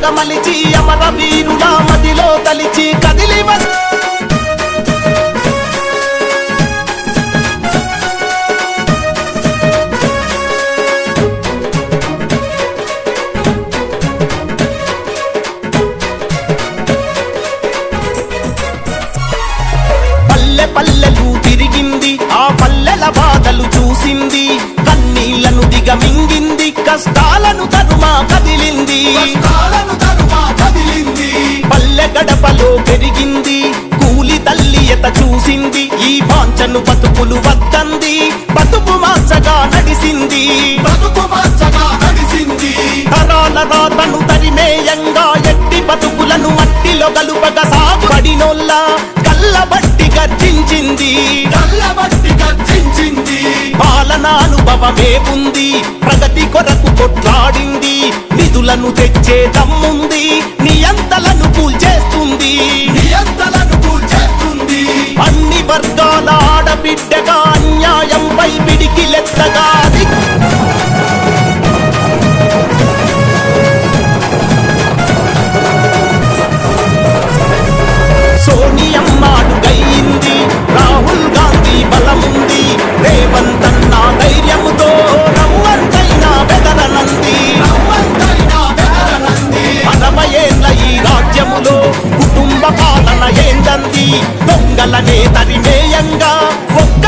జగమలిచి అమర వీరుల మదిలో తలిచి కదిలి పల్లెలు తిరిగింది, ఆ పల్లెల బాధలు చూసింది, కన్నీళ్లను దిగమింగింది, కష్టాలను తరుమా కదిలింది. పల్లె గడపలో పెరిగింది, కూలి తల్లి ఎత చూసింది, ఈ వాంఛను బతుకులు వద్దంది, బతుకు మార్చగా నడిసింది. తరాల రాతను తరిమేయంగా ఎట్టి బతుకులను మట్టిలో గలుపగా సాగుపడినోళ్ళ కళ్ళబట్టి గర్జించింది. పాలనానుభవమే ఉంది, ప్రగతి కొరకు కొట్లాడింది, నిధులను తెచ్చే దమ్ముంది, నియంతలను కూల్చేస్తుంది. అన్ని వర్గాల ఆడబిడ్డగా అన్యాయంపై పిడికిలెత్తగా సోనియమ్మ అడుగయ్యింది, రాహుల్ గాంధీ బలముంది, రేవంత్ అన్న ధైర్యముతో రవ్వంతైనా బెదరనంది. 60 ఏళ్ల ఈ రాజ్యములో కుటుంబ పాలన ఏందంది, దొంగలనే తరిమేయంగా